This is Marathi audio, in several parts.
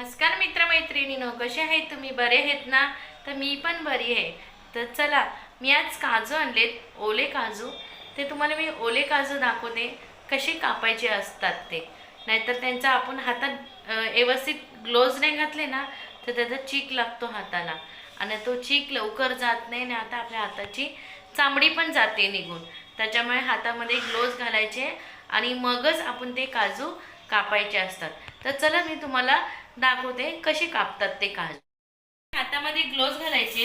नमस्कार मित्रमैत्रिणींनो, कसे आहेत तुम्ही? बरे आहेत ना? तर मी पण बरी आहे. तर चला, मी आज काजू आणलेत, ओले काजू. ते तुम्हाला मी ओले काजू दाखवते कसे कापायचे असतात ते. नाहीतर त्यांचा आपण हातात व्यवस्थित ग्लोव्ज नाही घातले ना तर त्याचा चीक लागतो हाताला आणि तो चीक लवकर जात नाही आणि आता आपल्या हाताची चामडी पण जाते निघून. त्याच्यामुळे हातामध्ये ग्लोव्ज घालायचे आणि मगच आपण ते काजू कापायचे असतात. तर चला मी तुम्हाला दाखवते कसे कापतात ते काजू. हातामध्ये ग्लोव्ज घालायचे.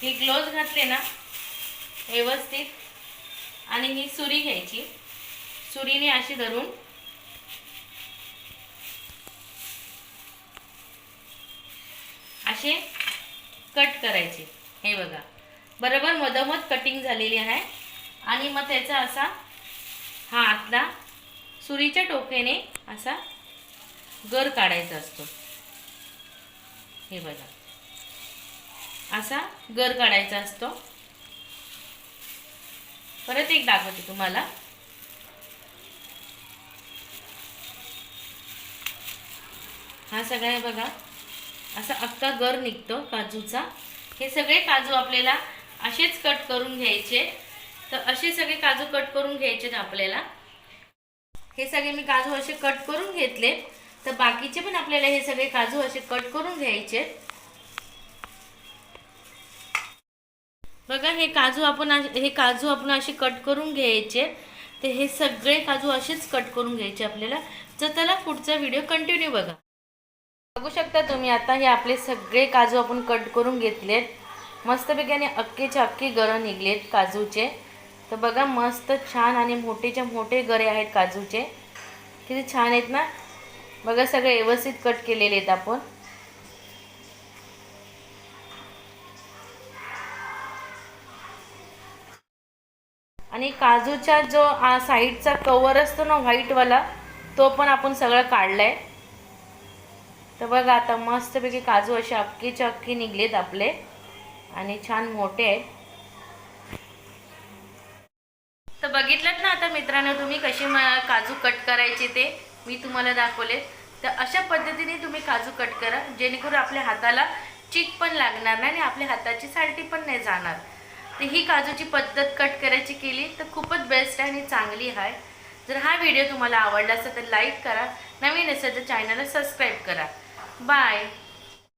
हे ग्लोव्ज घातले ना व्यवस्थित आणि ही सुरी घ्यायची. सुरीने अशी धरून असे कट करायचे. हे बघा, बरोबर मधोमध कटिंग झालेली आहे. आणि मग त्याचा असा हा आतला सुरीच्या टोकाने असा गर काढायचा असतो. हे बघा, असा गर काढायचा असतो. परत एक दाखवते तुम्हाला. हा सगळा बघा असा अख्खा गर निघतो काजूचा. हे सगळे काजू आपल्याला असेच कट करून घ्यायचे. तर असे सगळे काजू कट करून घ्यायचे आपल्याला. हे सगळे मी काजू असे कट करून घेतले. तर बाकीचे पण आपल्याला हे सगळे काजू असे कट करून घ्यायचे. बघा, हे काजू आपण असे कट करून घ्यायचे. तर हे सगळे काजू असेच कट करून घ्यायचे आपल्याला. तर चला पुढचा व्हिडिओ कंटिन्यू बघा. बघू शकता तुम्ही, आता हे आपले सगळे काजू आपण कट करून घेतलेत. मस्तपैकी अख्खेचे अख्खे गरं निघलेत काजूचे. तर बघा, मस्त छान आणि मोठेच्या मोठे गरे आहेत काजूचे. किती छान आहेत ना. बघा, सगळे व्यवस्थित कट केलेले आहेत आपण. आणि काजूचा जो साईडचा कवर असतो ना व्हाईटवाला, तो पण आपण सगळं काढलाय. तर बघा, आता मस्तपैकी काजू असे अख्खेचे अख्खे निघलेत आपले आणि छान मोठे आहेत. तर बघितलं ना आता मित्रांनो, तुम्ही कशी काजू कट करायचे ते मी तुम्हाला दाखवले. तर अशा पद्धतीने तुम्ही काजू कट करा, जेणेकरून आपल्या हाताला चीक पण लागणार नाही आणि आपल्या हाताची सालटी पण नाही जाणार. तर ही काजूची पद्धत कट करायची केली तर खूपच बेस्ट आहे आणि चांगली आहे. जर हा व्हिडिओ तुम्हाला आवडला असेल तर लाईक करा, नवीन असेल तर चॅनलला सबस्क्राईब करा. बाय.